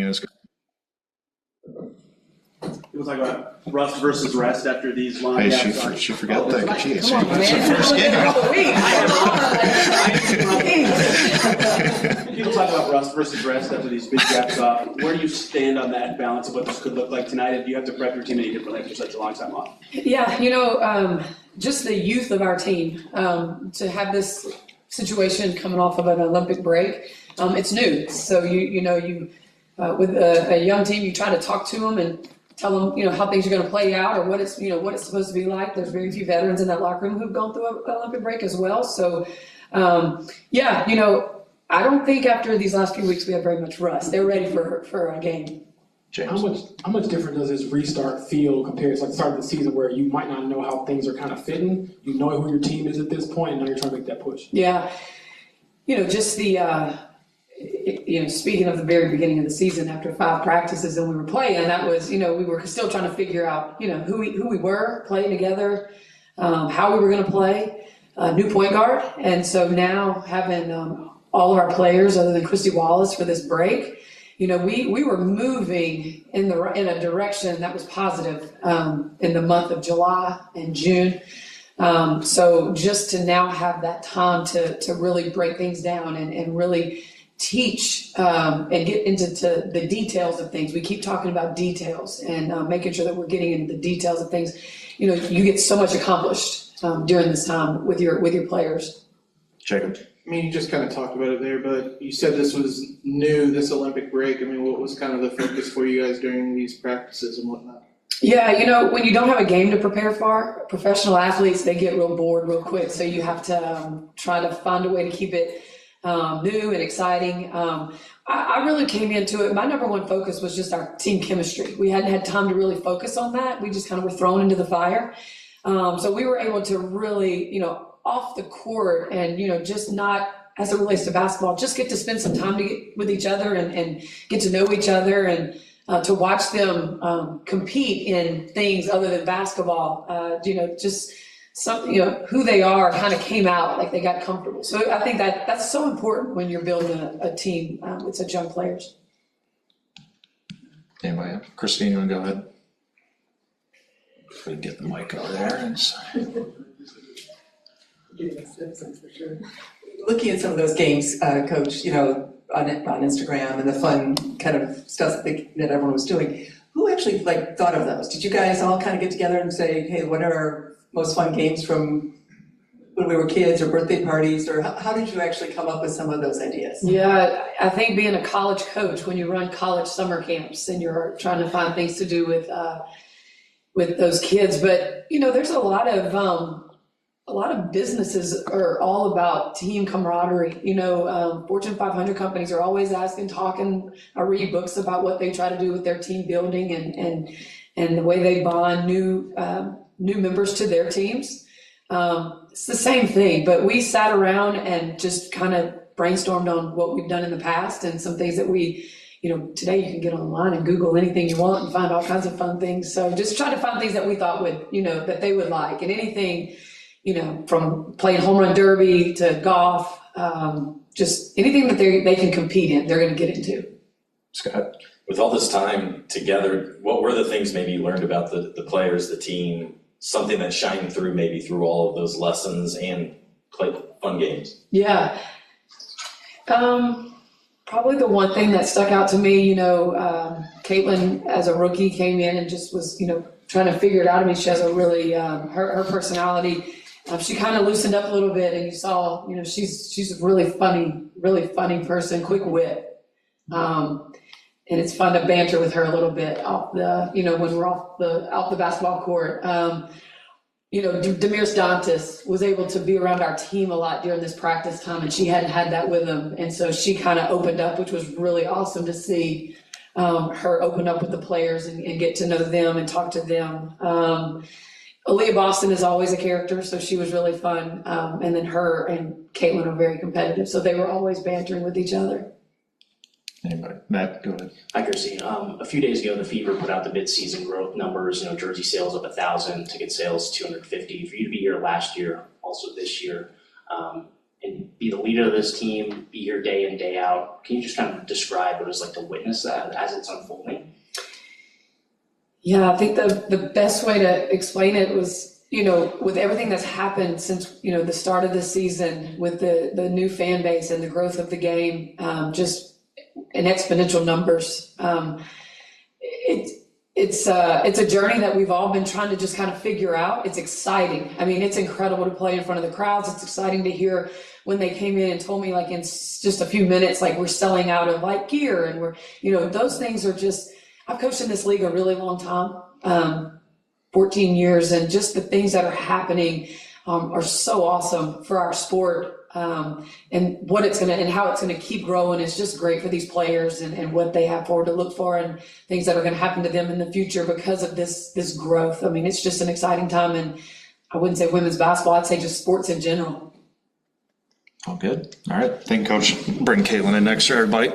Yeah, it's good. We'll talk about rust versus rest after these long gaps. She forgot that. Jeez, Come on, man. first game. People talk about rust versus rest after these big gaps off. Where do you stand on that balance of what this could look like tonight? And do you have to prep your team any differently after such a long time off? Yeah, just the youth of our team, to have this situation coming off of an Olympic break, it's new. So with a young team, you try to talk to them and tell them, how things are going to play out or what it's supposed to be like. There's very few veterans in that locker room who've gone through an Olympic break as well. So, I don't think after these last few weeks we have very much rust. They're ready for a game. James. How much different does this restart feel compared to like the start of the season where you might not know how things are kind of fitting? You know who your team is at this point, and now you're trying to make that push. Yeah, just the speaking of the very beginning of the season, after 5 practices and we were playing, that was we were still trying to figure out who we were playing together, how we were going to play, new point guard, and so now having all of our players other than Christie for this break. We were moving in a direction that was positive in the month of July and June. So just to now have that time to really break things down and really teach and get into the details of things. We keep talking about details and making sure that we're getting into the details of things. You get so much accomplished during this time with your players. Jacob. I mean, you just kind of talked about it there, but you said this was new, this Olympic break. I mean, what was kind of the focus for you guys during these practices and whatnot? Yeah, when you don't have a game to prepare for, professional athletes, they get real bored real quick. So you have to try to find a way to keep it new and exciting. I really came into it. My number one focus was just our team chemistry. We hadn't had time to really focus on that. We just kind of were thrown into the fire. So we were able to really, off the court and, just not as it relates to basketball, just get to spend some time with each other and get to know each other and to watch them compete in things other than basketball, just something, who they are kind of came out, like they got comfortable. So I think that's so important when you're building a team with such young players. Anybody else? Christine, you want to go ahead? Get the mic over there. Looking at some of those games, Coach, on Instagram and the fun kind of stuff that everyone was doing, who actually thought of those? Did you guys all kind of get together and say, hey, what are our most fun games from when we were kids or birthday parties, or how did you actually come up with some of those ideas? Yeah, I think being a college coach, when you run college summer camps and you're trying to find things to do with those kids, but there's a lot of businesses are all about team camaraderie. Fortune 500 companies are always talking. I read books about what they try to do with their team building and the way they bond new members to their teams. It's the same thing, but we sat around and just kind of brainstormed on what we've done in the past and some things that we, today you can get online and Google anything you want and find all kinds of fun things. So just try to find things that we thought would, that they would like, and anything, from playing home run derby to golf, just anything that they can compete in, they're going to get into. Scott? With all this time together, what were the things maybe you learned about the players, the team, something that shined through maybe through all of those lessons and play fun games? Yeah. Probably the one thing that stuck out to me, Caitlin as a rookie came in and just was, trying to figure it out. I mean, she has a really, her personality, she kind of loosened up a little bit, and you saw, she's a really funny person, quick wit. And it's fun to banter with her a little bit off the, when we're off the basketball court. Demiris Dantas was able to be around our team a lot during this practice time, and she hadn't had that with him. And so she kind of opened up, which was really awesome to see her open up with the players and get to know them and talk to them. Aliyah Boston is always a character, so she was really fun. And then her and Caitlin are very competitive, so they were always bantering with each other. Anybody? Matt, go ahead. Hi, Christie. A few days ago, the Fever put out the mid-season growth numbers. Jersey sales up 1,000, ticket sales 250. For you to be here last year, also this year, and and be the leader of this team, be here day in, day out. Can you just kind of describe what it was like to witness that as it's unfolding? Yeah, I think the best way to explain it was, with everything that's happened since, the start of the season, with the new fan base and the growth of the game, just in exponential numbers. It's a journey that we've all been trying to just kind of figure out. It's exciting. I mean, it's incredible to play in front of the crowds. It's exciting to hear when they came in and told me, like, in just a few minutes, like, we're selling out of like gear, and we're, those things are just, I've coached in this league a really long time, 14 years, and just the things that are happening are so awesome for our sport, and what it's gonna and how it's gonna keep growing is just great for these players and what they have forward to look for and things that are gonna happen to them in the future because of this growth. I mean, it's just an exciting time, and I wouldn't say women's basketball, I'd say just sports in general. All good. All right. Thank you, Coach. Bring Caitlin in next year, everybody.